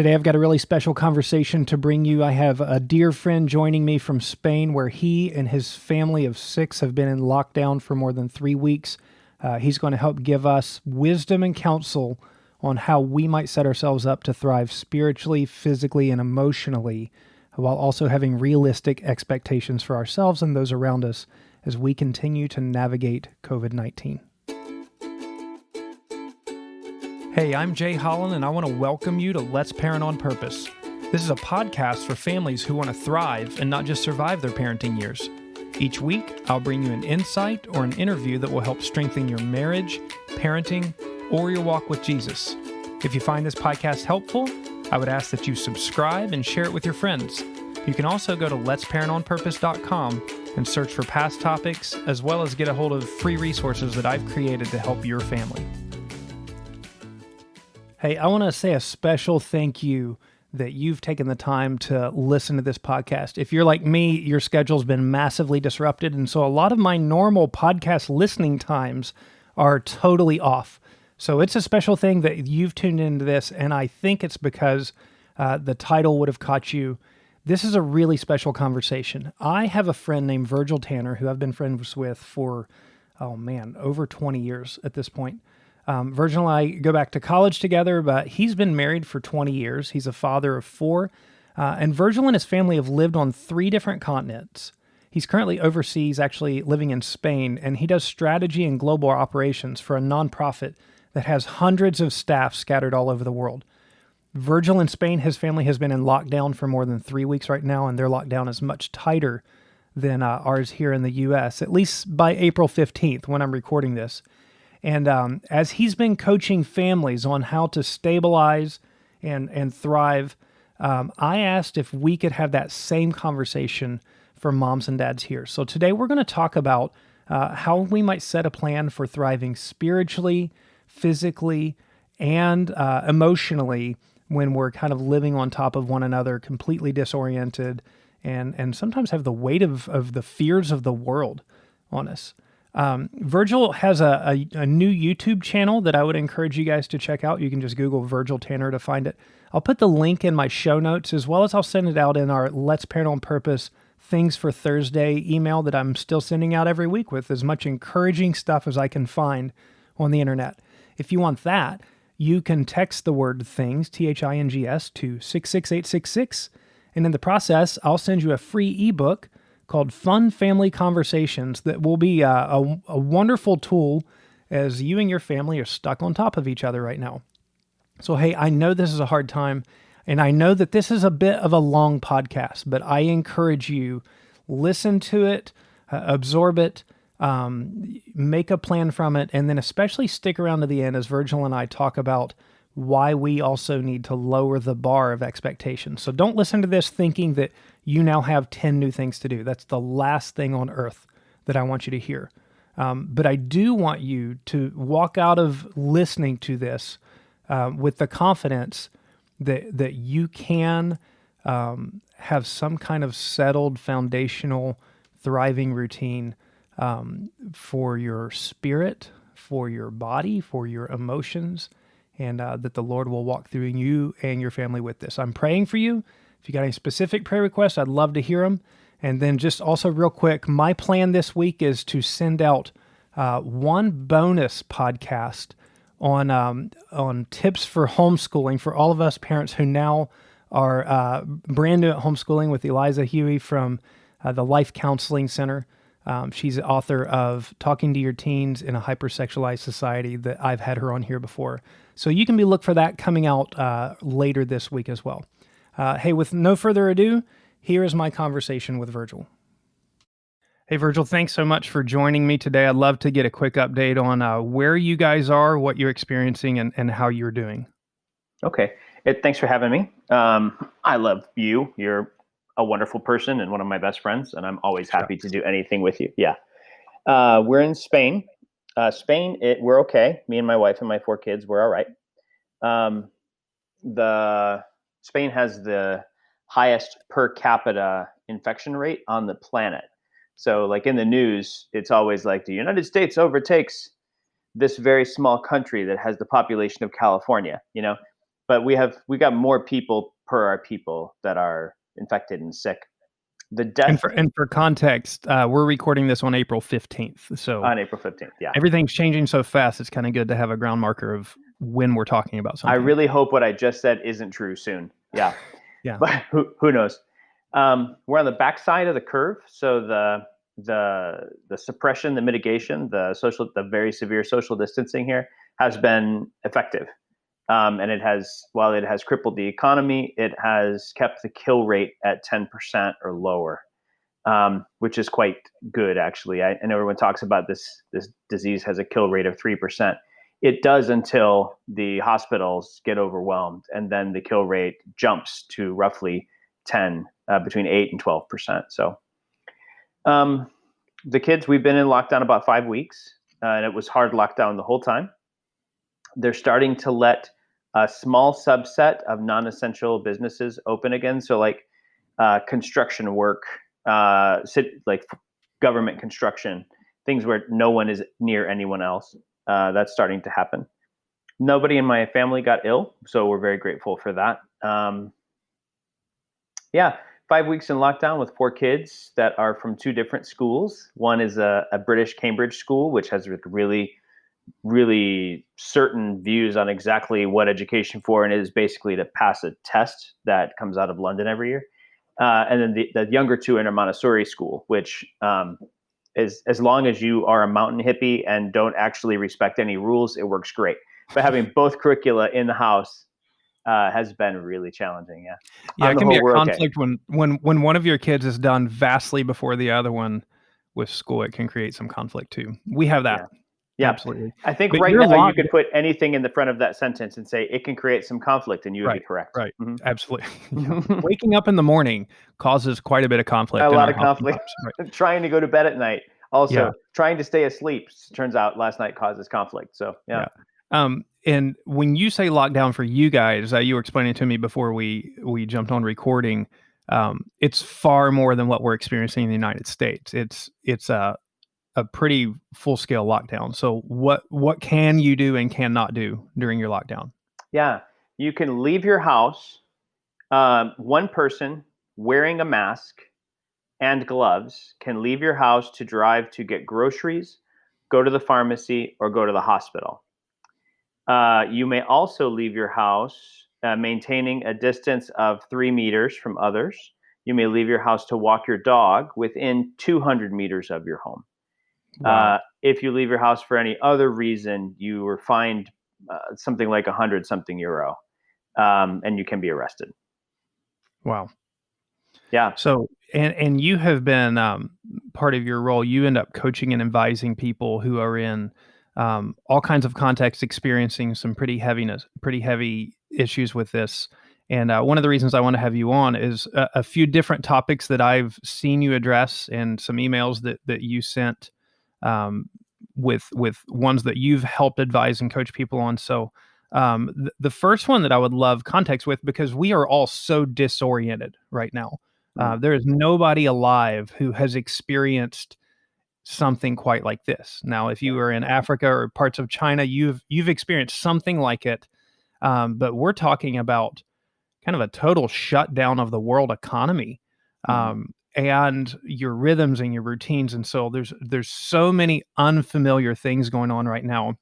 Today, I've got a really special conversation to bring you. I have a dear friend joining me from Spain, where he and his family of 6 have been in lockdown for more than 3 weeks. He's going to help give us wisdom and counsel on how we might set ourselves up to thrive spiritually, physically, and emotionally, while also having realistic expectations for ourselves and those around us as we continue to navigate COVID-19. Hey, I'm Jay Holland, and I want to welcome you to Let's Parent on Purpose. This is a podcast for families who want to thrive and not just survive their parenting years. Each week, I'll bring you an insight or an interview that will help strengthen your marriage, parenting, or your walk with Jesus. If you find this podcast helpful, I would ask that you subscribe and share it with your friends. You can also go to letsparentonpurpose.com and search for past topics, as well as get a hold of free resources that I've created to help your family. Hey, I want to say a special thank you that you've taken the time to listen to this podcast. If you're like me, your schedule's been massively disrupted, and so a lot of my normal podcast listening times are totally off. So it's a special thing that you've tuned into this, and I think it's because the title would have caught you. This is a really special conversation. I have a friend named Virgil Tanner who I've been friends with for, over 20 years at this point. Virgil and I go back to college together, but he's been married for 20 years. He's a father of 4, and Virgil and his family have lived on 3 different continents. He's currently overseas, actually living in Spain, and he does strategy and global operations for a nonprofit that has hundreds of staff scattered all over the world. Virgil in Spain, his family has been in lockdown for more than 3 weeks right now, and their lockdown is much tighter than ours here in the U.S., at least by April 15th when I'm recording this. And as he's been coaching families on how to stabilize and thrive, I asked if we could have that same conversation for moms and dads here. So today we're going to talk about how we might set a plan for thriving spiritually, physically, and emotionally when we're kind of living on top of one another, completely disoriented, and sometimes have the weight of the fears of the world on us. Virgil has a new YouTube channel that I would encourage you guys to check out. You can just Google Virgil Tanner to find it. I'll put the link in my show notes, as well as I'll send it out in our Let's Parent on Purpose Things for Thursday email that I'm still sending out every week with as much encouraging stuff as I can find on the internet. If you want that, you can text the word things, THINGS, to 66866. And in the process, I'll send you a free ebook called Fun Family Conversations that will be a wonderful tool as you and your family are stuck on top of each other right now. So, hey, I know this is a hard time, and I know that this is a bit of a long podcast, but I encourage you, listen to it, absorb it, make a plan from it, and then especially stick around to the end as Virgil and I talk about why we also need to lower the bar of expectations. So don't listen to this thinking that you now have 10 new things to do. That's the last thing on earth that I want you to hear. But I do want you to walk out of listening to this with the confidence that you can have some kind of settled, foundational, thriving routine for your spirit, for your body, for your emotions, and that the Lord will walk through you and your family with this. I'm praying for you. If you got any specific prayer requests, I'd love to hear them. And then just also real quick, my plan this week is to send out one bonus podcast on tips for homeschooling for all of us parents who now are brand new at homeschooling, with Eliza Huey from the Life Counseling Center. She's the author of Talking to Your Teens in a Hypersexualized Society that I've had her on here before. So you can look for that coming out later this week as well. Hey, with no further ado, here is my conversation with Virgil. Hey, Virgil, thanks so much for joining me today. I'd love to get a quick update on where you guys are, what you're experiencing, and how you're doing. Okay. Thanks for having me. I love you. You're a wonderful person and one of my best friends, and I'm always happy to do anything with you. Yeah. We're in Spain. We're okay. Me and my wife and my 4 kids, we're all right. Spain has the highest per capita infection rate on the planet. So like in the news, it's always like the United States overtakes this very small country that has the population of California, but we got more people per our people that are infected and sick. The death And for context, we're recording this on April 15th. So on April 15th. Yeah. everything's changing so fast. It's kind of good to have a ground marker of when we're talking about I something. really hope what I just said isn't true soon. Yeah. Yeah. But who knows? We're on the backside of the curve. So the suppression, the mitigation, the very severe social distancing here has been effective. And while it has crippled the economy, it has kept the kill rate at 10% or lower, which is quite good, actually. I know everyone talks about this disease has a kill rate of 3%. It does until the hospitals get overwhelmed, and then the kill rate jumps to roughly 10, between 8 and 12%. So the kids, we've been in lockdown about 5 weeks, and it was hard lockdown the whole time. They're starting to let a small subset of non-essential businesses open again. So like construction work, like government construction, things where no one is near anyone else. That's starting to happen. Nobody in my family got ill, so we're very grateful for that. Yeah, 5 weeks in lockdown with 4 kids that are from 2 different schools. One is a British Cambridge school, which has really, really certain views on exactly what education for, and it is basically to pass a test that comes out of London every year. And then the younger 2 in a Montessori school, which is, as long as you are a mountain hippie and don't actually respect any rules, it works great. But having both curricula in the house has been really challenging. Yeah. Yeah, it can be a conflict when one of your kids is done vastly before the other one with school. It can create some conflict too. We have that. Yeah. Absolutely. I think But right now you could put anything in the front of that sentence and say it can create some conflict, and you would be correct. Right. Mm-hmm. Absolutely. Yeah. Waking up in the morning causes quite a bit of conflict. A lot of conflict. Right. Trying to go to bed at night. Also, trying to stay asleep, turns out last night causes conflict. So, yeah. And when you say lockdown for you guys, you were explaining to me before we jumped on recording, it's far more than what we're experiencing in the United States. It's a pretty full-scale lockdown. So what can you do and cannot do during your lockdown? Yeah, you can leave your house, one person wearing a mask and gloves can leave your house to drive to get groceries, go to the pharmacy, or go to the hospital. You may also leave your house maintaining a distance of 3 meters from others. You may leave your house to walk your dog within 200 meters of your home. Wow. If you leave your house for any other reason, you were fined something like 100-something euro, and you can be arrested. Wow. Yeah. So, and you have been part of your role. You end up coaching and advising people who are in all kinds of contexts, experiencing some pretty heavy issues with this. And one of the reasons I want to have you on is a few different topics that I've seen you address, and some emails that you sent with ones that you've helped advise and coach people on. So. The first one that I would love context with, because we are all so disoriented right now. There is nobody alive who has experienced something quite like this. Now, if you are in Africa or parts of China, you've experienced something like it. But we're talking about kind of a total shutdown of the world economy, and your rhythms and your routines. And so there's so many unfamiliar things going on right now.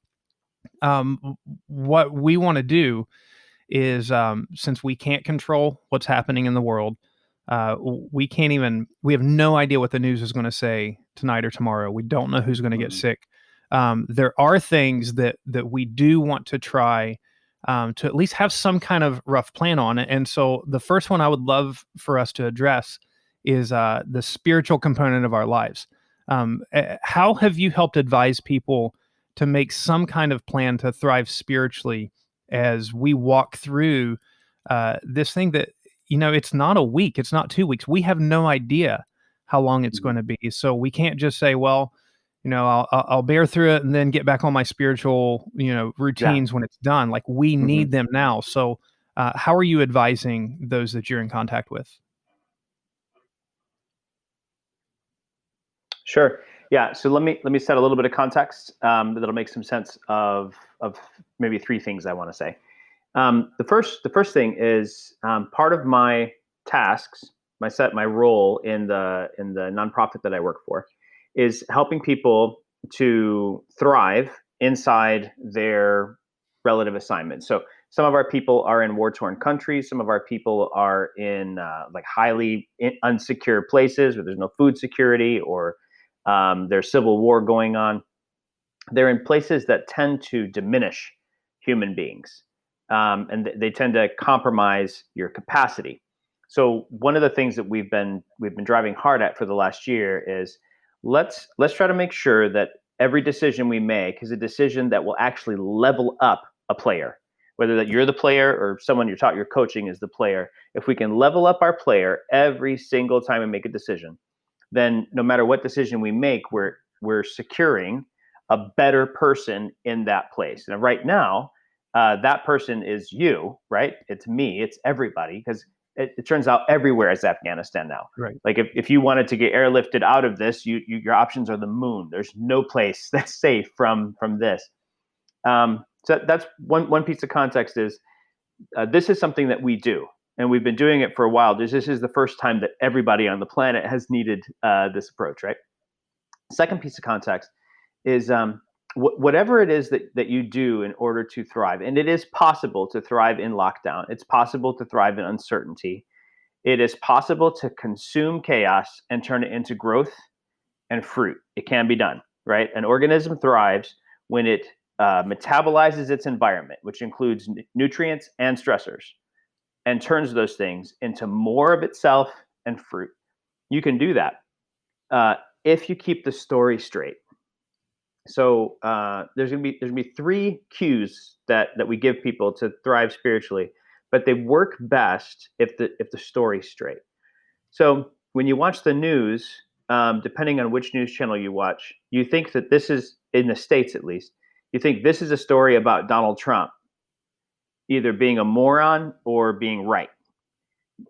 What we want to do is, since we can't control what's happening in the world, we have no idea what the news is going to say tonight or tomorrow. We don't know who's going to get sick. There are things that we do want to try to at least have some kind of rough plan on it. And so the first one I would love for us to address is the spiritual component of our lives. How have you helped advise people to make some kind of plan to thrive spiritually as we walk through this thing that, it's not a week, it's not 2 weeks. We have no idea how long it's going to be. So we can't just say, well, I'll bear through it and then get back on my spiritual, routines when it's done. Like, we need them now. So how are you advising those that you're in contact with? Sure. Yeah. So let me set a little bit of context that'll make some sense of maybe 3 things I want to say. The first thing is part of my tasks, my role in the nonprofit that I work for, is helping people to thrive inside their relative assignments. So some of our people are in war-torn countries. Some of our people are in like highly unsecure places where there's no food security, or there's civil war going on. They're in places that tend to diminish human beings, and they tend to compromise your capacity. So one of the things that we've been driving hard at for the last year is let's try to make sure that every decision we make is a decision that will actually level up a player, whether that you're the player or someone you're coaching is the player. If we can level up our player every single time we make a decision, then no matter what decision we make, we're securing a better person in that place. And right now, that person is you, right? It's me, it's everybody, because it turns out everywhere is Afghanistan now. Right. Like if you wanted to get airlifted out of this, your options are the moon. There's no place that's safe from this. So that's one piece of context is this is something that we do, and we've been doing it for a while. This is the first time that everybody on the planet has needed this approach, right? Second piece of context is whatever it is that you do in order to thrive, and it is possible to thrive in lockdown. It's possible to thrive in uncertainty. It is possible to consume chaos and turn it into growth and fruit. It can be done, right? An organism thrives when it metabolizes its environment, which includes nutrients and stressors, and turns those things into more of itself and fruit. You can do that if you keep the story straight. So there's gonna be three cues that we give people to thrive spiritually, but they work best if the story's straight. So when you watch the news, depending on which news channel you watch, you think that this is, in the States at least, you think this is a story about Donald Trump either being a moron or being right.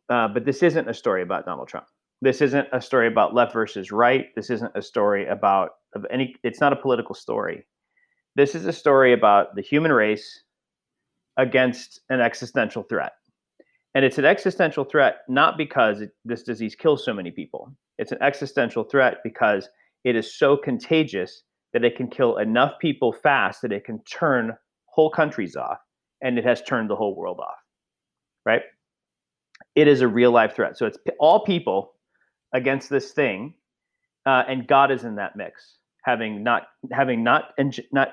But this isn't a story about Donald Trump. This isn't a story about left versus right. This isn't a story about of any. It's not a political story. This is a story about the human race against an existential threat. And it's an existential threat not because this disease kills so many people. It's an existential threat because it is so contagious that it can kill enough people fast that it can turn whole countries off, and it has turned the whole world off, right? It is a real life threat. So it's all people against this thing, and God is in that mix, having not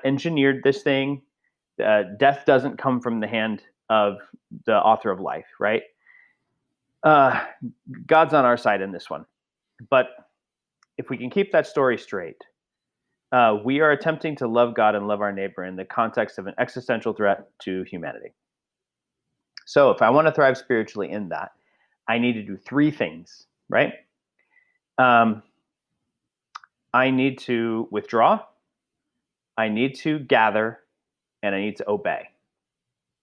engineered this thing. Death doesn't come from the hand of the author of life, right? God's on our side in this one. But if we can keep that story straight, we are attempting to love God and love our neighbor in the context of an existential threat to humanity. So if I want to thrive spiritually in that, I need to do three things, right? I need to withdraw, I need to gather, and I need to obey.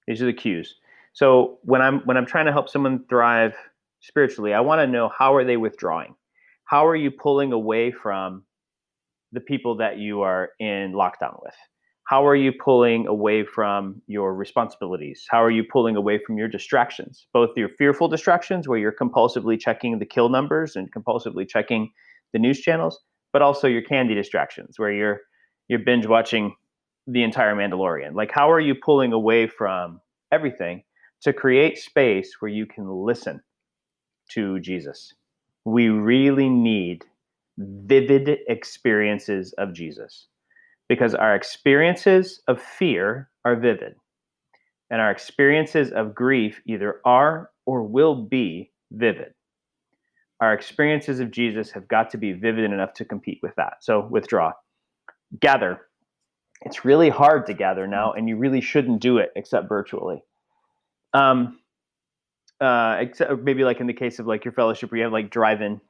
These are the cues. So when I'm trying to help someone thrive spiritually, I want to know, how are they withdrawing? How are you pulling away from the people that you are in lockdown with? How are you pulling away from your responsibilities? How are you pulling away from your distractions? Both your fearful distractions, where you're compulsively checking the kill numbers and compulsively checking the news channels, but also your candy distractions, where you're binge watching the entire Mandalorian. Like, how are you pulling away from everything to create space where you can listen to Jesus? We really need vivid experiences of Jesus, because our experiences of fear are vivid, and our experiences of grief either are or will be vivid. Our experiences of Jesus have got to be vivid enough to compete with that. So withdraw. Gather. It's really hard to gather now, and you really shouldn't do it except virtually. Except maybe like in the case of like your fellowship where you have like drive-in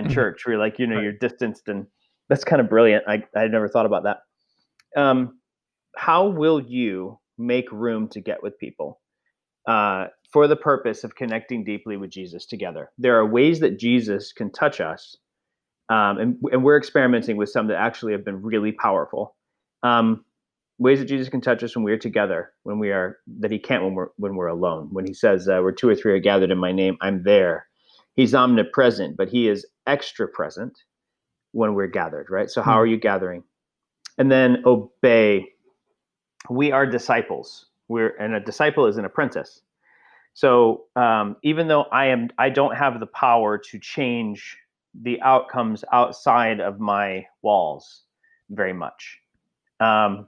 church, where you're like, Right. you're distanced, and that's kind of brilliant. I never thought about that. How will you make room to get with people for the purpose of connecting deeply with Jesus together? There are ways that Jesus can touch us, and we're experimenting with some that actually have been really powerful. ways that Jesus can touch us when we are together, that he can't when we're alone. When he says, where two or three are gathered in my name, I'm there. He's omnipresent, but he is extra present when we're gathered, right? So how are you gathering? And then obey. We are disciples. And a disciple is an apprentice. So even though I don't have the power to change the outcomes outside of my walls very much. I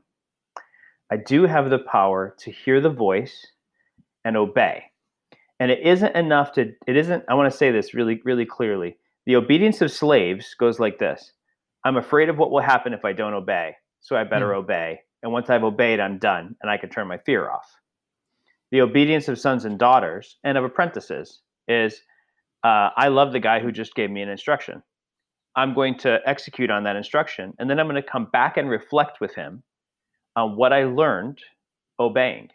do have the power to hear the voice and obey. And it isn't, I want to say this really, really clearly. The obedience of slaves goes like this. I'm afraid of what will happen if I don't obey, so I better obey. And once I've obeyed, I'm done, and I can turn my fear off. The obedience of sons and daughters and of apprentices is, I love the guy who just gave me an instruction. I'm going to execute on that instruction, and then I'm going to come back and reflect with him on what I learned obeying.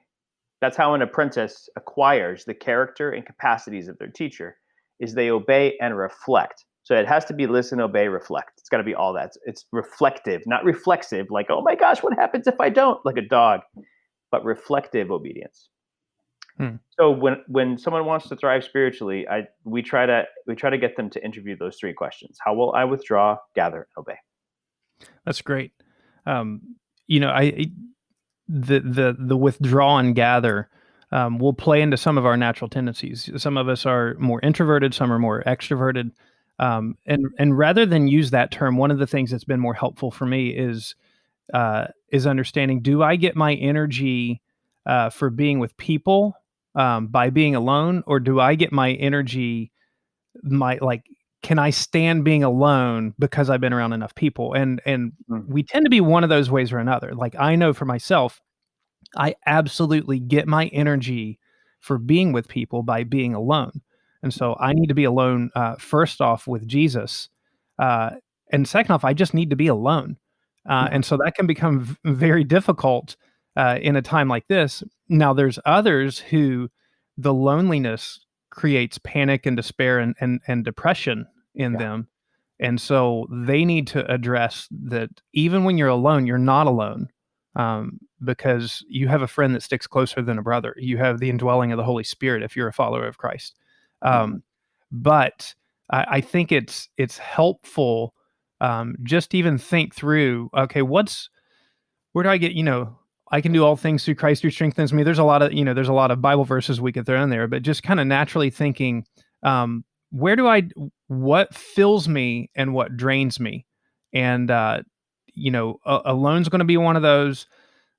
That's how an apprentice acquires the character and capacities of their teacher, is they obey and reflect. So it has to be listen, obey, reflect. It's got to be all that. It's reflective, not reflexive, like, oh my gosh, what happens if I don't, like a dog, but reflective obedience. So when someone wants to thrive spiritually, we try to get them to interview those three questions. How will I withdraw, gather, obey? That's great. The withdraw and gather will play into some of our natural tendencies. Some of us are more introverted, some are more extroverted. And rather than use that term, one of the things that's been more helpful for me is understanding, do I get my energy for being with people by being alone, or do I get my energy, can I stand being alone because I've been around enough people? And we tend to be one of those ways or another. Like, I know for myself, I absolutely get my energy for being with people by being alone. And so I need to be alone, first off, with Jesus. And second off, I just need to be alone. And so that can become very difficult in a time like this. Now, there's others who the loneliness creates panic and despair and depression in them. And so they need to address that even when you're alone, you're not alone, because you have a friend that sticks closer than a brother. You have the indwelling of the Holy Spirit if you're a follower of Christ. But I think it's helpful just to even think through, okay, where do I get, I can do all things through Christ who strengthens me. There's a lot of Bible verses we could throw in there, but just kind of naturally thinking, what fills me and what drains me? And, alone's going to be one of those,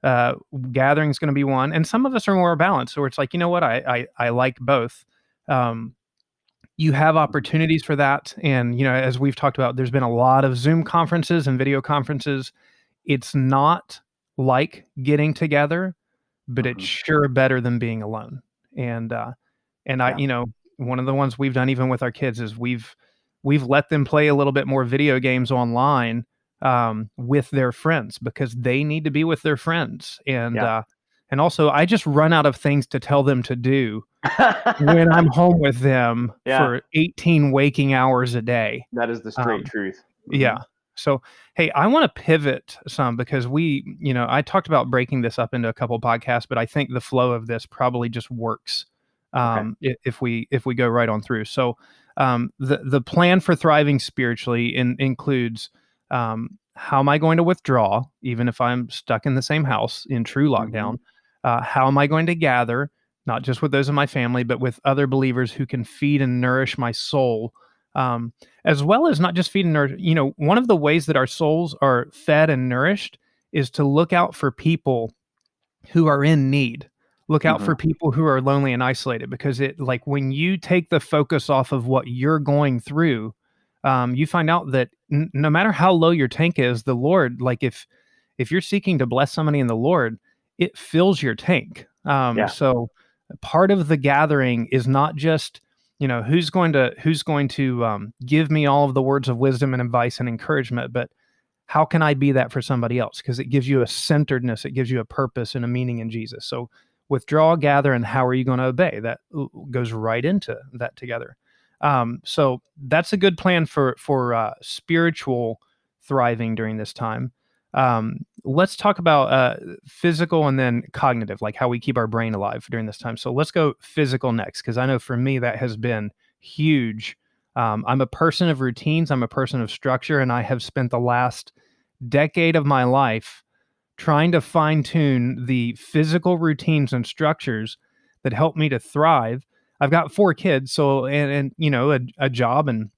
gathering's going to be one. And some of us are more balanced, where it's like, you know what, I like both. You have opportunities for that. And, as we've talked about, there's been a lot of Zoom conferences and video conferences. It's not like getting together, but it's sure better than being alone. And one of the ones we've done even with our kids is we've let them play a little bit more video games online with their friends, because they need to be with their friends. And also, I just run out of things to tell them to do when I'm home with them for 18 waking hours a day. That is the straight truth. Yeah. So, hey, I want to pivot some, because I talked about breaking this up into a couple podcasts, but I think the flow of this probably just works if we go right on through. So, the plan for thriving spiritually includes, how am I going to withdraw, even if I'm stuck in the same house in true lockdown? How am I going to gather, not just with those in my family, but with other believers who can feed and nourish my soul? As well as not just feed and nourish. One of the ways that our souls are fed and nourished is to look out for people who are in need. Look out for people who are lonely and isolated, because when you take the focus off of what you're going through, you find out that no matter how low your tank is, the Lord, if you're seeking to bless somebody in the Lord, it fills your tank. So part of the gathering is not just, who's going to give me all of the words of wisdom and advice and encouragement, but how can I be that for somebody else? Because it gives you a centeredness, it gives you a purpose and a meaning in Jesus. So withdraw, gather, and how are you going to obey? That goes right into that together. So that's a good plan for spiritual thriving during this time. Let's talk about physical and then cognitive, like how we keep our brain alive during this time. So let's go physical next, because I know for me that has been huge. I'm a person of routines, I'm a person of structure, and I have spent the last decade of my life trying to fine tune the physical routines and structures that help me to thrive. I've got 4 kids, so and a job and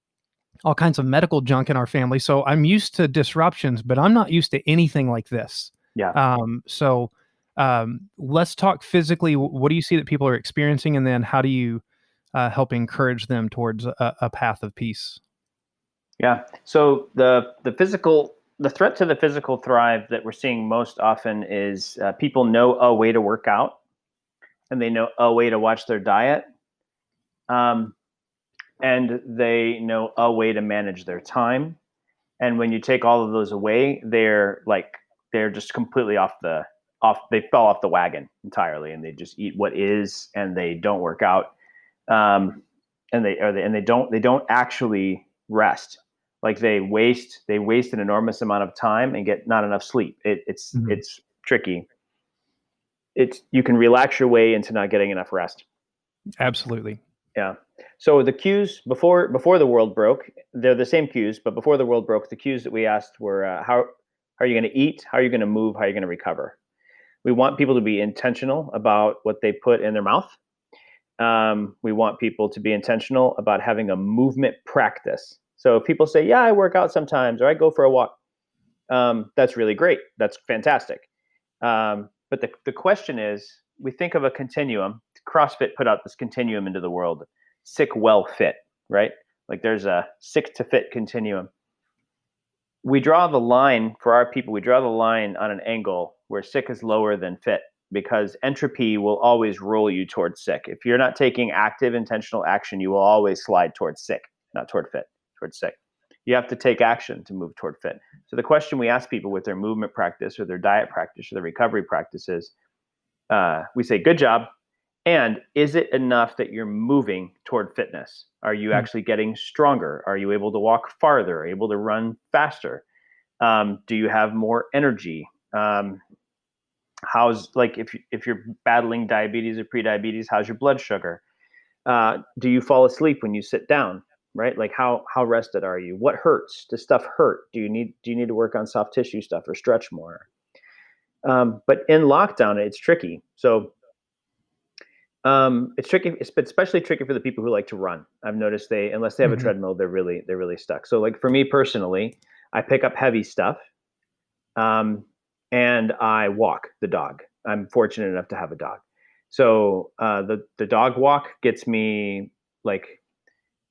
all kinds of medical junk in our family. So I'm used to disruptions, but I'm not used to anything like this. Yeah. Let's talk physically. What do you see that people are experiencing, and then how do you help encourage them towards a path of peace? Yeah. So the threat to the physical thrive that we're seeing most often is people know a way to work out and they know a way to watch their diet. Um, and they know a way to manage their time. And when you take all of those away, they're just completely they fell off the wagon entirely, and they just eat what is, and they don't work out, and they don't actually rest. Like they waste an enormous amount of time and get not enough sleep. Mhm. It's tricky. You can relax your way into not getting enough rest. Absolutely. Yeah. So the cues before the world broke, they're the same cues, but before the world broke, the cues that we asked were how are you going to eat, how are you going to move, how are you going to recover. We want people to be intentional about what they put in their mouth. We want people to be intentional about having a movement practice. So if people say, "Yeah, I work out sometimes," or "I go for a walk," that's really great. That's fantastic. But the question is, we think of a continuum. CrossFit put out this continuum into the world: sick, well, fit. Right? Like there's a sick to fit continuum. We draw the line for our people. We draw the line on an angle where sick is lower than fit, because entropy will always roll you towards sick. If you're not taking active, intentional action, you will always slide towards sick, not toward fit, towards sick. You have to take action to move toward fit. So the question we ask people with their movement practice or their diet practice or their recovery practices, we say, good job. And is it enough that you're moving toward fitness? Are you Mm. actually getting stronger? Are you able to walk farther, able to run faster? Do you have more energy? How's like if you're battling diabetes or prediabetes, how's your blood sugar? Do you fall asleep when you sit down? Right? Like how rested are you? What hurts? Does stuff hurt? Do you need to work on soft tissue stuff or stretch more? But in lockdown, it's tricky. So it's tricky. It's especially tricky for the people who like to run. I've noticed unless they have a Mhm. treadmill, they're really stuck. So like for me personally, I pick up heavy stuff. Um, and I walk the dog. I'm fortunate enough to have a dog. So the dog walk gets me, like,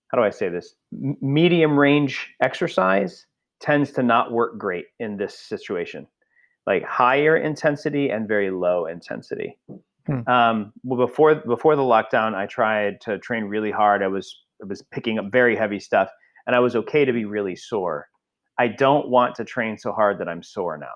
how do I say this? Medium range exercise tends to not work great in this situation. Like higher intensity and very low intensity. Hmm. Well, before the lockdown, I tried to train really hard. I was picking up very heavy stuff, and I was okay to be really sore. I don't want to train so hard that I'm sore now,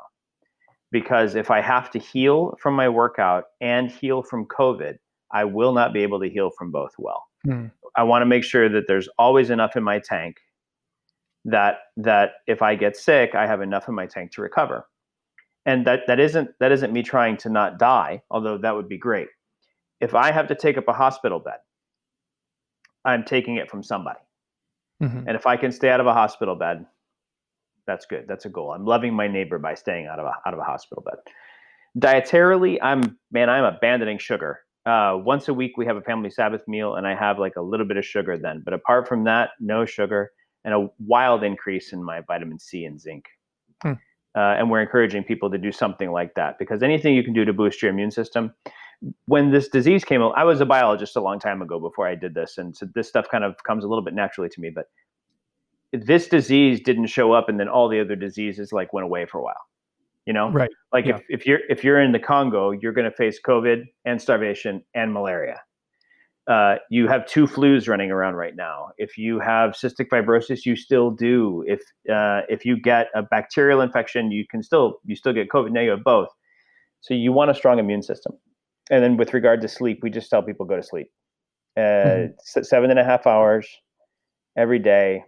because if I have to heal from my workout and heal from COVID, I will not be able to heal from both well. Hmm. I want to make sure that there's always enough in my tank, that if I get sick, I have enough in my tank to recover. And that isn't me trying to not die, although that would be great. If I have to take up a hospital bed, I'm taking it from somebody. Mhm. And if I can stay out of a hospital bed, that's good. That's a goal. I'm loving my neighbor by staying out of a hospital bed. Dietarily, I'm abandoning sugar. Once a week we have a family Sabbath meal, and I have like a little bit of sugar then. But apart from that, no sugar, and a wild increase in my vitamin C and zinc. Hmm. And we're encouraging people to do something like that, because anything you can do to boost your immune system. When this disease came out, I was a biologist a long time ago before I did this, and so this stuff kind of comes a little bit naturally to me. But this disease didn't show up, and then all the other diseases like went away for a while. You know, Right. like Yeah. if you're in the Congo, you're going to face COVID and starvation and malaria. You have 2 flus running around right now. If you have cystic fibrosis, you still do. If you get a bacterial infection, you still get COVID. Now you have both. So you want a strong immune system. And then with regard to sleep, we just tell people go to sleep. Mhm. 7.5 hours every day.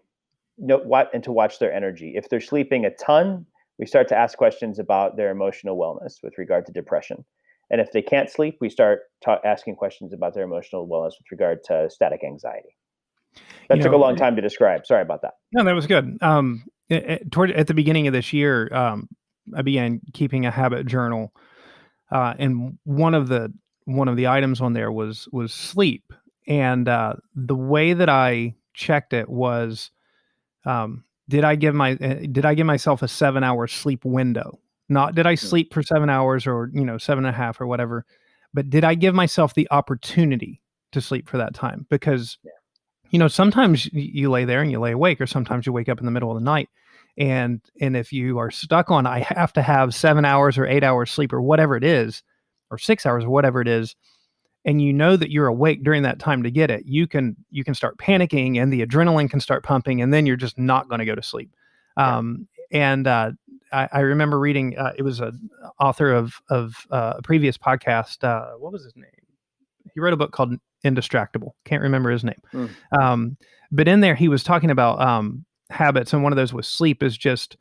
And to watch their energy. If they're sleeping a ton, we start to ask questions about their emotional wellness with regard to depression. And if they can't sleep, we start asking questions about their emotional wellness with regard to static anxiety. That took a long time to describe. Sorry about that. No, that was good. At the beginning of this year, I began keeping a habit journal, and one of the items on there was sleep. And the way that I checked it was, did I give myself a 7-hour sleep window? Not did I sleep for 7 hours or 7.5 or whatever, but did I give myself the opportunity to sleep for that time? Because sometimes you lay there and you lay awake, or sometimes you wake up in the middle of the night. And if you are stuck on, I have to have 7 hours or 8 hours sleep or whatever it is, or 6 hours or whatever it is, and you know that you're awake during that time to get it, you can start panicking and the adrenaline can start pumping, and then you're just not going to go to sleep. And I remember reading, it was an author of a previous podcast. What was his name? He wrote a book called Indistractable. Can't remember his name. But in there, he was talking about habits, and one of those was sleep, is just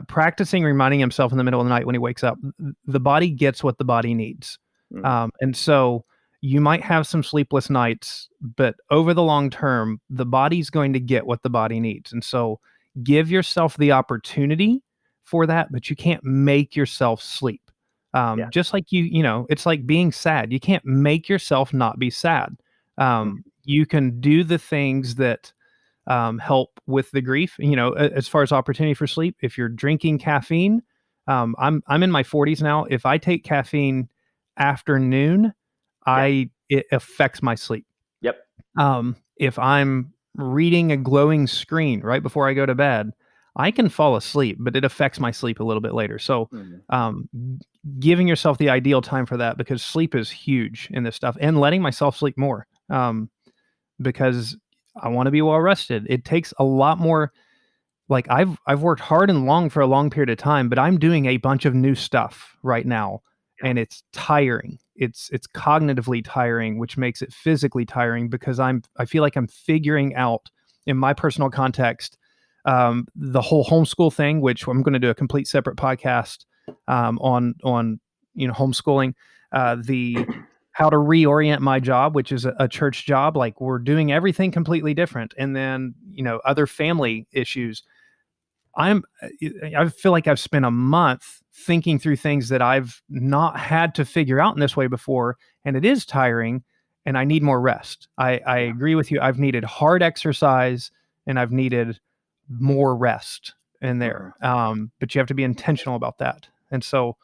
practicing reminding himself in the middle of the night when he wakes up, the body gets what the body needs. And so you might have some sleepless nights, but over the long term, the body's going to get what the body needs. And so give yourself the opportunity for that, but you can't make yourself sleep. Just like it's like being sad. You can't make yourself not be sad. You can do the things that help with the grief. As far as opportunity for sleep, if you're drinking caffeine, I'm in my 40s now. If I take caffeine after noon, it affects my sleep. Yep. If I'm reading a glowing screen right before I go to bed, I can fall asleep, but it affects my sleep a little bit later. So, giving yourself the ideal time for that, because sleep is huge in this stuff, and letting myself sleep more, because I want to be well rested. It takes a lot more. Like I've worked hard and long for a long period of time, but I'm doing a bunch of new stuff right now, and it's tiring. It's cognitively tiring, which makes it physically tiring, because I feel like I'm figuring out, in my personal context, the whole homeschool thing, which I'm going to do a complete separate podcast on homeschooling, the how to reorient my job, which is a church job. Like, we're doing everything completely different, and then other family issues. I feel like I've spent a month thinking through things that I've not had to figure out in this way before, and it is tiring, and I need more rest. I agree with you. I've needed hard exercise, and I've needed more rest in there. But you have to be intentional about that. And so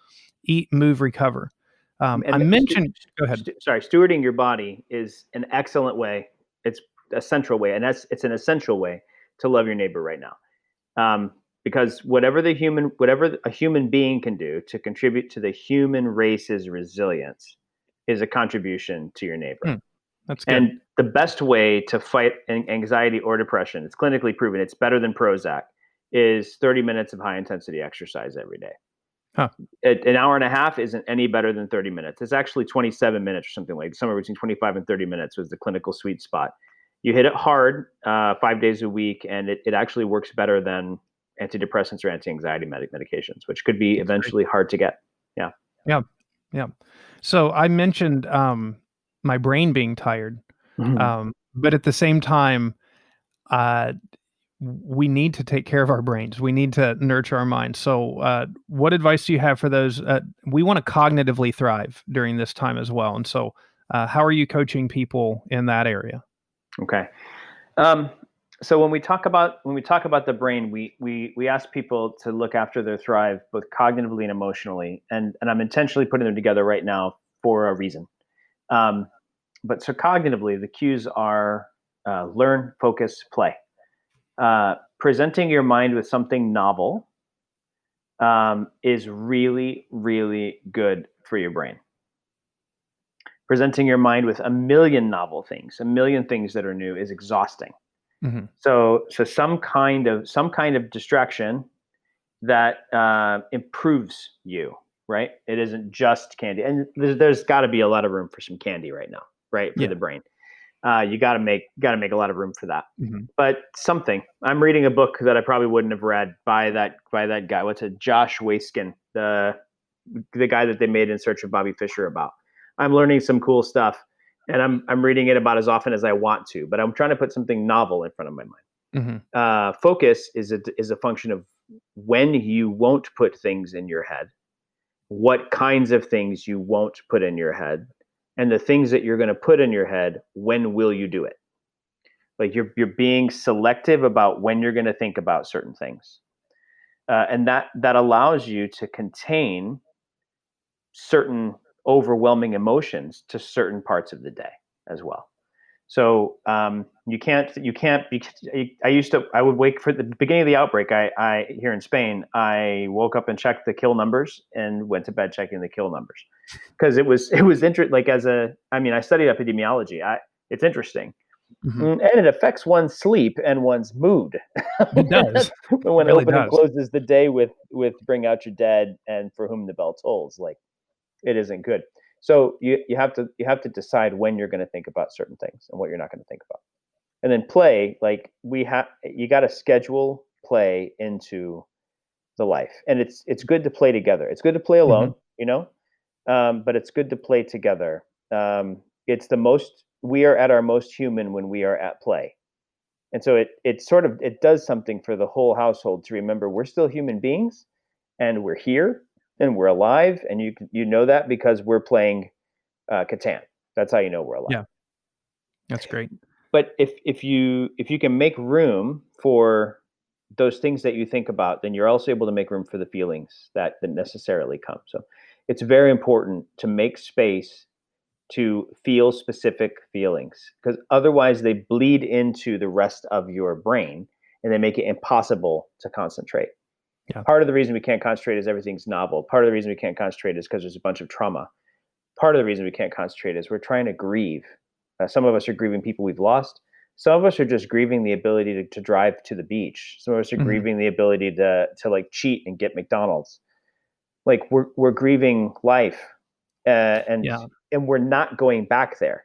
eat, move, recover. I mentioned, go ahead. Stewarding your body is an excellent way. It's a central way, and it's an essential way to love your neighbor right now. Because whatever a human being can do to contribute to the human race's resilience is a contribution to your neighbor. That's good. And the best way to fight anxiety or depression, it's clinically proven, it's better than Prozac, is 30 minutes of high intensity exercise every day. An hour and a half isn't any better than 30 minutes. It's actually 27 minutes or something, like somewhere between 25 and 30 minutes was the clinical sweet spot. You hit it hard 5 days a week, and it actually works better than antidepressants or anti-anxiety medications, which could be eventually hard to get. Yeah. So I mentioned my brain being tired, but at the same time, we need to take care of our brains. We need to nurture our minds. So what advice do you have for those? We want to cognitively thrive during this time as well. And so how are you coaching people in that area? Okay. So when we talk about the brain, we ask people to look after their thrive, both cognitively and emotionally. And I'm intentionally putting them together right now for a reason. But so cognitively, the cues are learn, focus, play. Presenting your mind with something novel is really, really good for your brain. Presenting your mind with a million novel things, a million things that are new, is exhausting. So some kind of distraction that improves you, right? It isn't just candy, and there's got to be a lot of room for some candy right now, right, for the brain. You got to make a lot of room for that. Mm-hmm. But something. I'm reading a book that I probably wouldn't have read by that guy. What's it? Josh Waiskin, the guy that they made In Search of Bobby Fischer about. I'm learning some cool stuff, and I'm reading it about as often as I want to. But I'm trying to put something novel in front of my mind. Focus is a function of when you won't put things in your head, what kinds of things you won't put in your head, and the things that you're going to put in your head, when will you do it? Like you're being selective about when you're going to think about certain things, and that allows you to contain certain overwhelming emotions to certain parts of the day as well. So you can't be. I would wake for the beginning of the outbreak. I here in Spain, I woke up and checked the kill numbers and went to bed checking the kill numbers because it was interesting. Like I studied epidemiology. It's interesting. And it affects one's sleep and one's mood. It does. When It really opening does. closes the day with "Bring out your dead" and "For whom the bell tolls," like it isn't good. So you have to decide when you're going to think about certain things and what you're not going to think about. And then play, like you got to schedule play into the life. And it's good to play together. It's good to play alone, but it's good to play together. We are at our most human when we are at play. And so it does something for the whole household to remember we're still human beings and we're here and we're alive, and you know that because we're playing Catan. That's how you know we're alive. Yeah, that's great. But if you can make room for those things that you think about, then you're also able to make room for the feelings that necessarily come. So it's very important to make space to feel specific feelings, because otherwise they bleed into the rest of your brain and they make it impossible to concentrate. Yeah. Part of the reason we can't concentrate is everything's novel. Part of the reason we can't concentrate is because there's a bunch of trauma. Part of the reason we can't concentrate is we're trying to grieve. Some of us are grieving people we've lost. Some of us are just grieving the ability to drive to the beach. Some of us are grieving the ability to like cheat and get McDonald's. Like we're grieving life, and we're not going back there.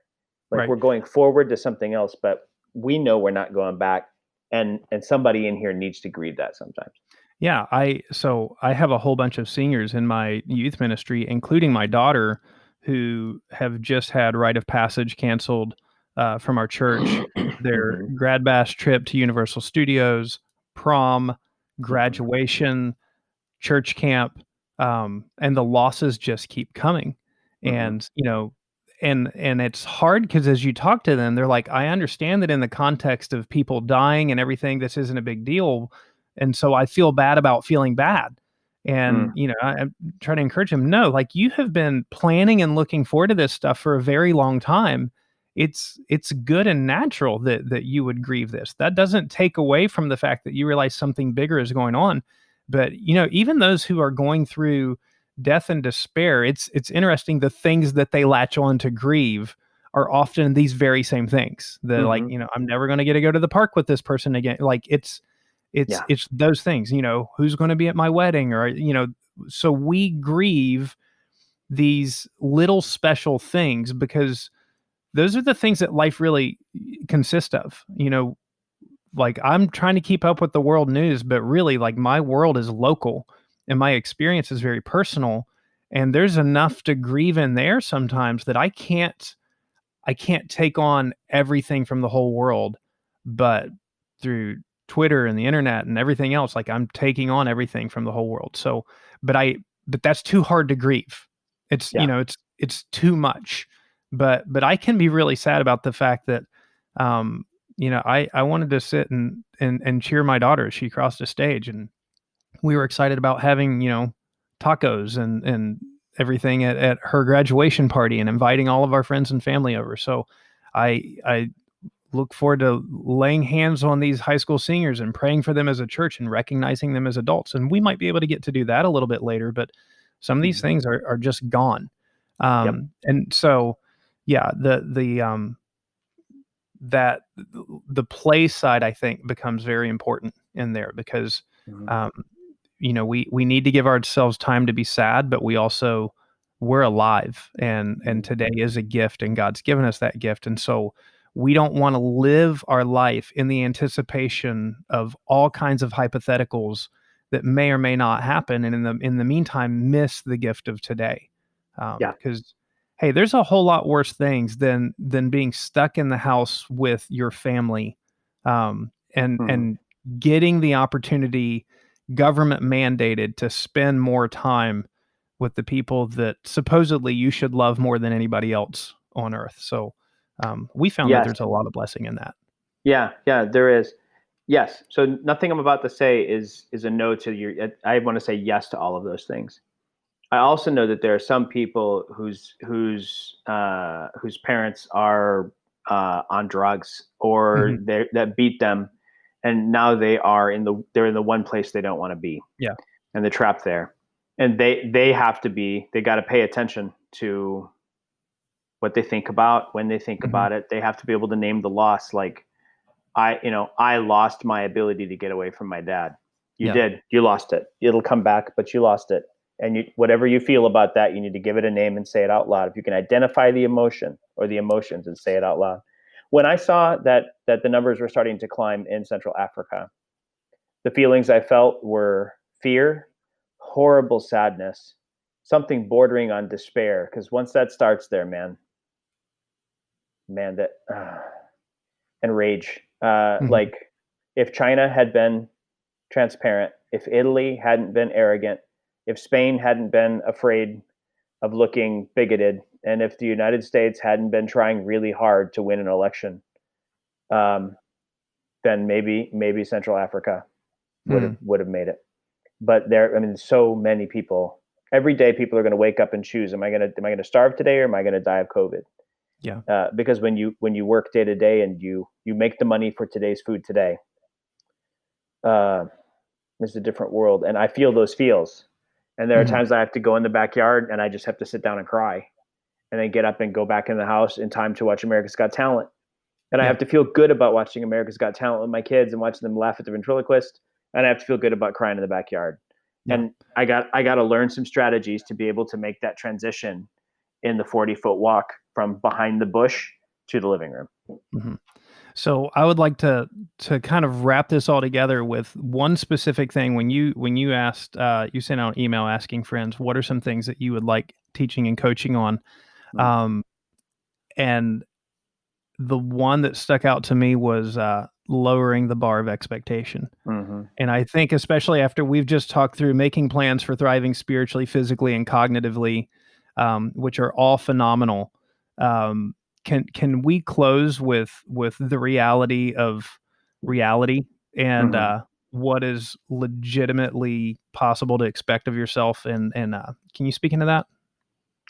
Like Right. we're going forward to something else, but we know we're not going back. And somebody in here needs to grieve that sometimes. Yeah, so I have a whole bunch of seniors in my youth ministry, including my daughter, who have just had rite of passage canceled from our church. Their grad bash trip to Universal Studios, prom, graduation, church camp, and the losses just keep coming. And and it's hard because as you talk to them, they're like, I understand that in the context of people dying and everything, this isn't a big deal. And so I feel bad about feeling bad. And, I'm trying to encourage them. No, like you have been planning and looking forward to this stuff for a very long time. It's good and natural that you would grieve this. That doesn't take away from the fact that you realize something bigger is going on. But, even those who are going through death and despair, it's interesting. The things that they latch on to grieve are often these very same things. Like, I'm never going to get to go to the park with this person again. Like it's those things, who's going to be at my wedding, or, so we grieve these little special things because those are the things that life really consists of. Like I'm trying to keep up with the world news, but really like my world is local and my experience is very personal. And there's enough to grieve in there sometimes that I can't take on everything from the whole world, but through Twitter and the internet and everything else, like I'm taking on everything from the whole world. So, but that's too hard to grieve. It's, it's too much, but I can be really sad about the fact that, I wanted to sit and cheer my daughter as she crossed the stage, and we were excited about having, tacos and everything at her graduation party and inviting all of our friends and family over. So I look forward to laying hands on these high school seniors and praying for them as a church and recognizing them as adults. And we might be able to get to do that a little bit later, but some of these things are just gone. And so, yeah, the play side, I think, becomes very important in there because, we need to give ourselves time to be sad, but we're alive, and today is a gift, and God's given us that gift. And so we don't want to live our life in the anticipation of all kinds of hypotheticals that may or may not happen, and in the meantime miss the gift of today. Yeah. Because hey, there's a whole lot worse things than being stuck in the house with your family, Mhm. and getting the opportunity, government mandated, to spend more time with the people that supposedly you should love more than anybody else on earth. So we found that Yes. there's a lot of blessing in that. Yeah. Yeah. There is. Yes. So nothing I'm about to say is a no to your. I want to say yes to all of those things. I also know that there are some people whose parents are on drugs, or Hmm. that beat them, and now they're in the one place they don't want to be, Yeah. and they're trapped there, and they got to pay attention to what they think about when they think Hmm. about it. They have to be able to name the loss. Like, I lost my ability to get away from my dad. You Yeah. did. You lost it. It'll come back, but you lost it. And whatever you feel about that, you need to give it a name and say it out loud. If you can identify the emotion or the emotions and say it out loud. When I saw that the numbers were starting to climb in Central Africa, the feelings I felt were fear, horrible sadness, something bordering on despair. Because once that starts there, man, that and rage. Hmm. Like, if China had been transparent, if Italy hadn't been arrogant, if Spain hadn't been afraid of looking bigoted, and if the United States hadn't been trying really hard to win an election, um, then maybe Central Africa Hmm. would have made it. But I mean, so many people. Every day, people are going to wake up and choose: am I gonna starve today, or am I going to die of COVID? Yeah. Because when you work day to day and you make the money for today's food today, uh, it's a different world. And I feel those feels. And there are Hmm. times I have to go in the backyard and I just have to sit down and cry, and then get up and go back in the house in time to watch America's Got Talent. And I Yeah. have to feel good about watching America's Got Talent with my kids and watching them laugh at the ventriloquist. And I have to feel good about crying in the backyard. Yeah. And I got to learn some strategies to be able to make that transition in the 40-foot walk from behind the bush to the living room. Hmm. So I would like to kind of wrap this all together with one specific thing. When you asked, you sent out an email asking friends, what are some things that you would like teaching and coaching on? Mm. Um, and the one that stuck out to me was lowering the bar of expectation. Mm-hmm. And I think, especially after we've just talked through making plans for thriving spiritually, physically, and cognitively, which are all phenomenal, um, can we close with the reality of reality, and Mm-hmm. what is legitimately possible to expect of yourself? And can you speak into that?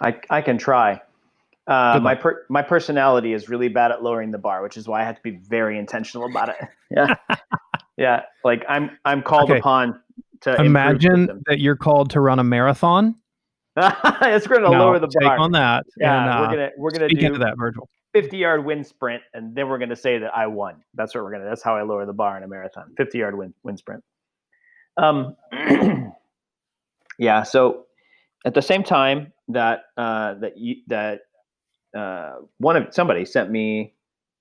I can try. Good luck. My personality is really bad at lowering the bar, which is why I have to be very intentional about it. Yeah, yeah. Like, I'm called Okay. upon to improve Imagine systems. that you're called to run a marathon. It's going to Now lower the take bar. on that and Yeah, we're gonna speak into do that, Virgil. 50-yard wind sprint, and then we're gonna say that I won. That's what we're gonna. That's how I lower the bar in a marathon. 50-yard wind sprint. Um, yeah. So at the same time that one of somebody sent me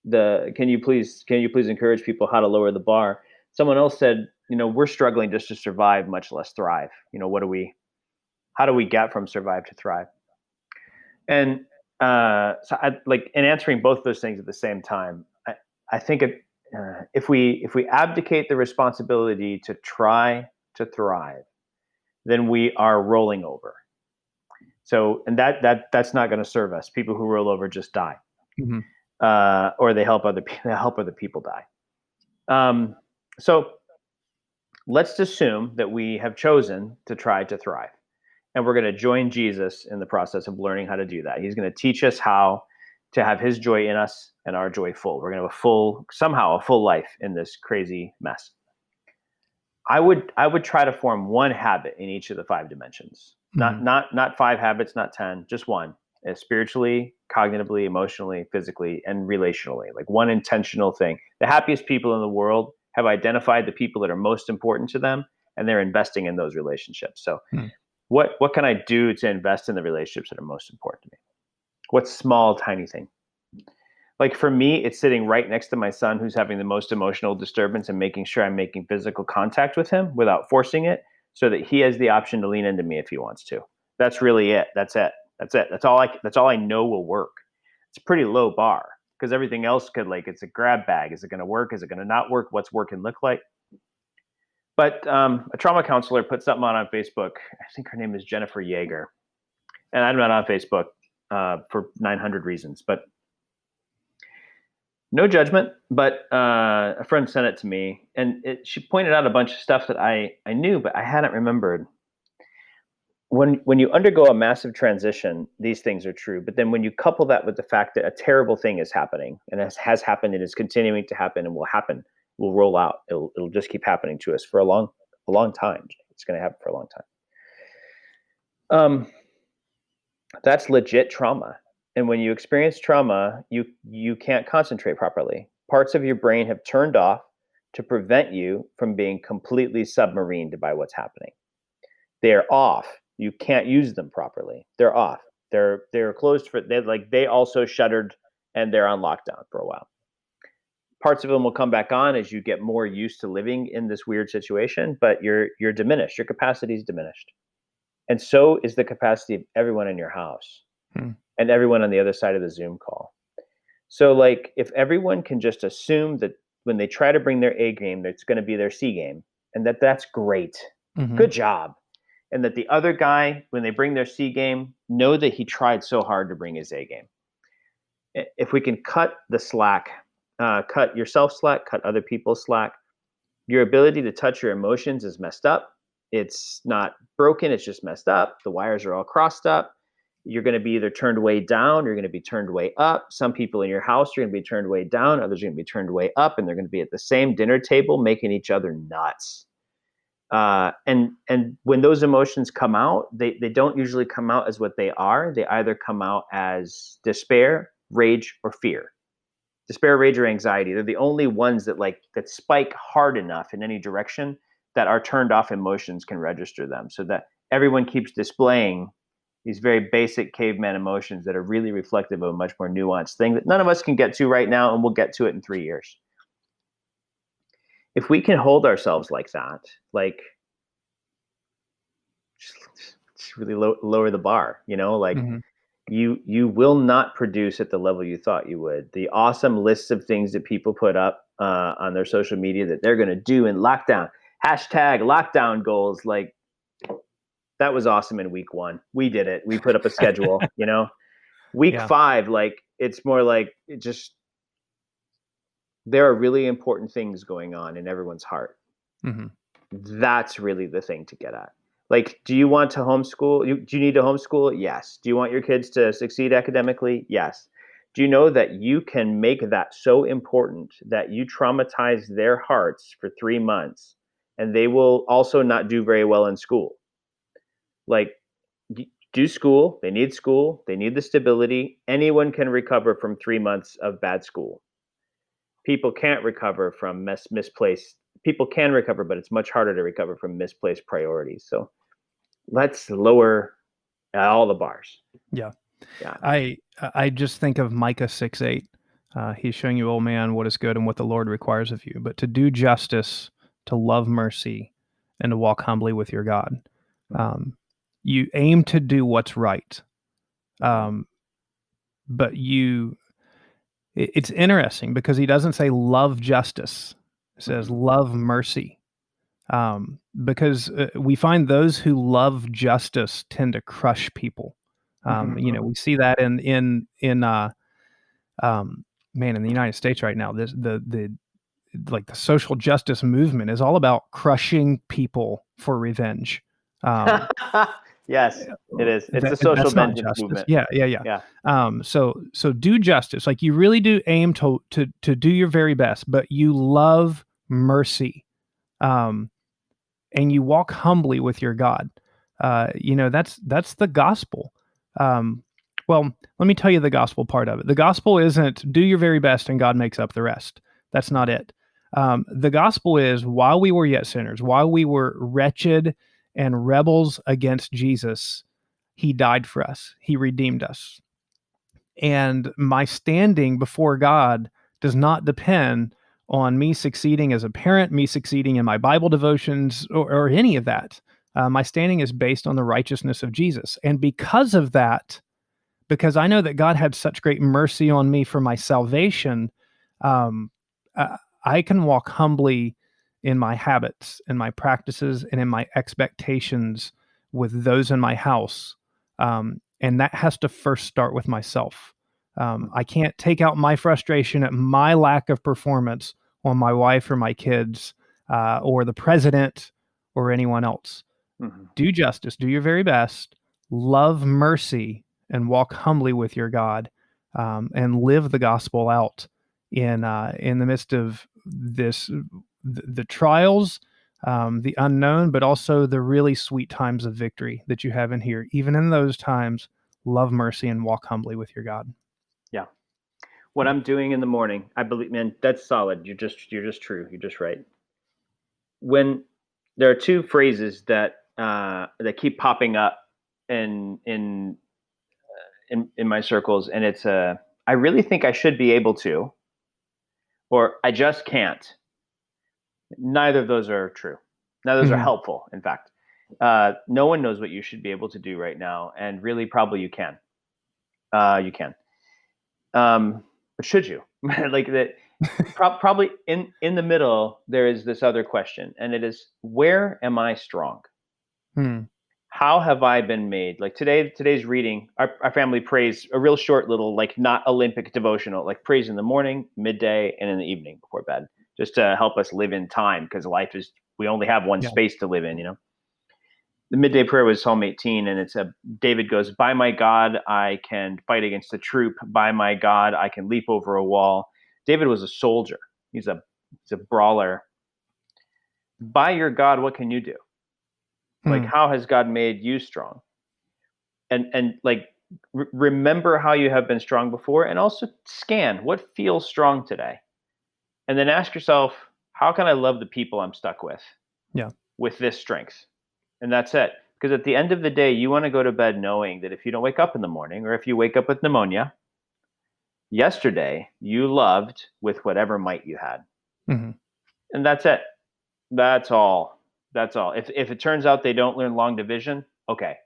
the can you please encourage people how to lower the bar. Someone else said, we're struggling just to survive, much less thrive. What do we how do we get from survive to thrive? And so I like in answering both those things at the same time. I think if we abdicate the responsibility to try to thrive, then we are rolling over. So, and that's not going to serve us. People who roll over just die, Mhm. or they help other people die. So let's assume that we have chosen to try to thrive, and we're going to join Jesus in the process of learning how to do that. He's going to teach us how to have His joy in us and our joy full. We're going to have a full life in this crazy mess. I would try to form one habit in each of the five dimensions. Mhm. Not five habits, not 10, just one. Spiritually, cognitively, emotionally, physically, and relationally. Like, one intentional thing. The happiest people in the world have identified the people that are most important to them, and they're investing in those relationships. So Mhm. what can I do to invest in the relationships that are most important to me? What small, tiny thing? Like for me, it's sitting right next to my son who's having the most emotional disturbance and making sure I'm making physical contact with him without forcing it so that he has the option to lean into me if he wants to. That's really it. That's it. That's it. That's all I know will work. It's a pretty low bar because everything else could, like, it's a grab bag. Is it going to work? Is it going to not work? What's work and look like? But a trauma counselor put something on Facebook. I think her name is Jennifer Yeager. And I'm not on Facebook for 900 reasons, but no judgment. But a friend sent it to me, and she pointed out a bunch of stuff that I knew, but I hadn't remembered. When you undergo a massive transition, these things are true. But then when you couple that with the fact that a terrible thing is happening, and has happened and is continuing to happen and will roll out. It'll just keep happening to us for a long time. It's going to happen for a long time. That's legit trauma. And when you experience trauma, you can't concentrate properly. Parts of your brain have turned off to prevent you from being completely submarined by what's happening. They're off. You can't use them properly. They're off. They're closed they also shuttered, and they're on lockdown for a while. Parts of them will come back on as you get more used to living in this weird situation, but you're diminished. Your capacity is diminished. And so is the capacity of everyone in your house and everyone on the other side of the Zoom call. So, like, if everyone can just assume that when they try to bring their A game, it's going to be their C game, and that's great. Good job. And that the other guy, when they bring their C game, know that he tried so hard to bring his A game. If we can cut the slack, cut yourself slack, cut other people's slack, your ability to touch your emotions is messed up. It's not broken. It's just messed up. The wires are all crossed up. You're going to be either turned way down, or you're going to be turned way up. Some people in your house are going to be turned way down. Others are going to be turned way up, and they're going to be at the same dinner table making each other nuts. And when those emotions come out, they don't usually come out as what they are. They either come out as despair, rage, or fear. Despair, rage, or anxiety. They're the only ones that spike hard enough in any direction that our turned off emotions can register them, so that everyone keeps displaying these very basic caveman emotions that are really reflective of a much more nuanced thing that none of us can get to right now, and we'll get to it in 3 years. If we can hold ourselves like that, just really lower the bar, you will not produce at the level you thought you would. The awesome lists of things that people put up on their social media that they're going to do in lockdown, #lockdown goals, that was awesome in week 1. We did it. We put up a schedule, Week 5, it's more like there are really important things going on in everyone's heart. That's really the thing to get at. Do you want to homeschool? Do you need to homeschool? Yes. Do you want your kids to succeed academically? Yes. Do you know that you can make that so important that you traumatize their hearts for 3 months, and they will also not do very well in school? Do school. They need school. They need the stability. Anyone can recover from 3 months of bad school. People can't recover from misplaced. People can recover, but it's much harder to recover from misplaced priorities. So let's lower all the bars. Yeah. I just think of Micah 6:8. He's showing you, oh man, what is good and what the Lord requires of you, but to do justice, to love mercy, and to walk humbly with your God. You aim to do what's right. But it's interesting because he doesn't say love justice. He says love mercy. Because we find those who love justice tend to crush people. We see that in the United States right now. The social justice movement is all about crushing people for revenge. Yes, it is. It's a social vengeance movement. Yeah. So do justice. You really do aim to do your very best, but you love mercy. And you walk humbly with your God. That's the gospel. Well, let me tell you the gospel part of it. The gospel isn't do your very best and God makes up the rest. That's not it. The gospel is while we were yet sinners, while we were wretched and rebels against Jesus, he died for us. He redeemed us. And my standing before God does not depend on me succeeding as a parent, me succeeding in my Bible devotions, or any of that. My standing is based on the righteousness of Jesus. And because of that, because I know that God had such great mercy on me for my salvation, um, I can walk humbly in my habits and my practices and in my expectations with those in my house. And that has to first start with myself. I can't take out my frustration at my lack of performance on my wife or my kids or the president or anyone else. Mm-hmm. Do justice, do your very best, love mercy, and walk humbly with your God, and live the gospel out in the midst of the trials, the unknown, but also the really sweet times of victory that you have in here. Even in those times, love mercy and walk humbly with your God. Yeah. What I'm doing in the morning, I believe, man, that's solid. You're just true. You're just right. When there are two phrases that keep popping up in my circles, and it's I really think I should be able to, or I just can't. Neither of those are true. Neither of those are Mhm. helpful. In fact, no one knows what you should be able to do right now, and really, probably you can. You can. But should you? Like that? Probably in the middle, there is this other question, and it is, where am I strong? Hmm. How have I been made? Like today's reading, our family prays a real short little, like, not Olympic devotional, like prays in the morning, midday, and in the evening before bed, just to help us live in time, because we only have one Yeah. space to live in, you know. The midday prayer was Psalm 18, and David goes, "By my God, I can fight against a troop. By my God, I can leap over a wall." David was a soldier. He's a brawler. By your God, what can you do? Like, Hmm. how has God made you strong? And like, remember how you have been strong before, and also scan what feels strong today, and then ask yourself, how can I love the people I'm stuck Yeah. with this strength? And that's it. Because at the end of the day, you want to go to bed knowing that if you don't wake up in the morning, or if you wake up with pneumonia, yesterday you loved with whatever might you had. Hmm. And that's it. That's all. That's all. If it turns out they don't learn long division, okay.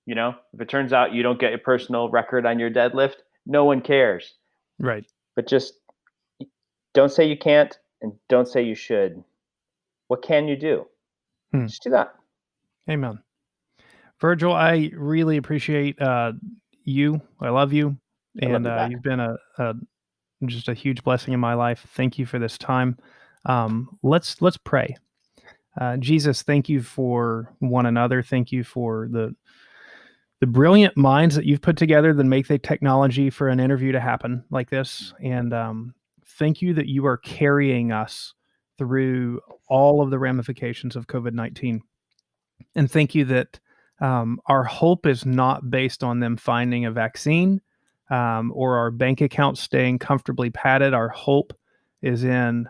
If it turns out you don't get a personal record on your deadlift, no one cares. Right. But just don't say you can't, and don't say you should. What can you do? Hmm. Just do that. Amen. Virgil, I really appreciate you. I love you, I love and you back. you've been just a huge blessing in my life. Thank you for this time. Let's pray. Jesus, thank you for one another. Thank you for the brilliant minds that you've put together that make the technology for an interview to happen like this. And thank you that you are carrying us through all of the ramifications of COVID-19. And thank you that our hope is not based on them finding a vaccine or our bank accounts staying comfortably padded. Our hope is in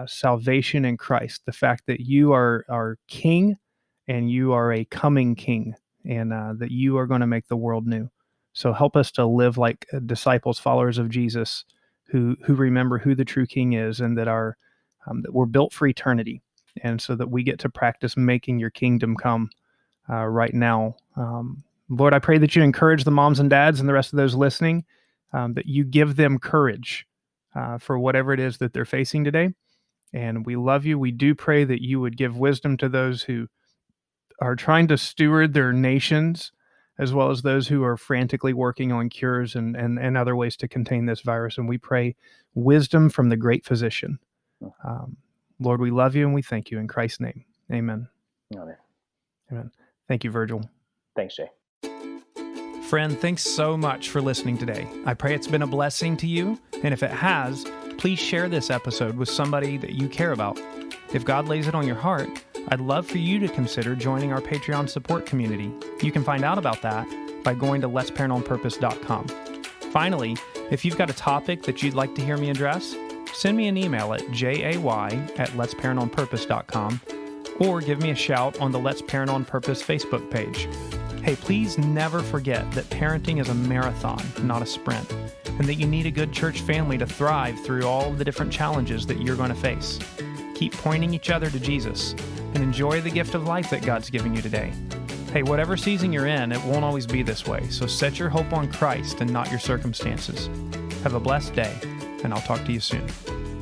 salvation in Christ, the fact that you are our King and you are a coming King, and that you are going to make the world new. So help us to live like disciples, followers of Jesus, who remember who the true King is, and that we're built for eternity, and so that we get to practice making your kingdom come right now. Lord, I pray that you encourage the moms and dads and the rest of those listening, that you give them courage for whatever it is that they're facing today. And we love you. We do pray that you would give wisdom to those who are trying to steward their nations, as well as those who are frantically working on cures and other ways to contain this virus. And we pray wisdom from the great physician. Um, Lord, we love you and we thank you in Christ's name. Amen. Amen. Amen. Thank you, Virgil. Thanks, Jay. Friend, thanks so much for listening today. I pray it's been a blessing to you. And if it has, please share this episode with somebody that you care about. If God lays it on your heart, I'd love for you to consider joining our Patreon support community. You can find out about that by going to letsparentonpurpose.com. Finally, if you've got a topic that you'd like to hear me address, send me an email at jay@letsparentonpurpose.com or give me a shout on the Let's Parent on Purpose Facebook page. Hey, please never forget that parenting is a marathon, not a sprint, and that you need a good church family to thrive through all of the different challenges that you're going to face. Keep pointing each other to Jesus and enjoy the gift of life that God's giving you today. Hey, whatever season you're in, it won't always be this way, so set your hope on Christ and not your circumstances. Have a blessed day, and I'll talk to you soon.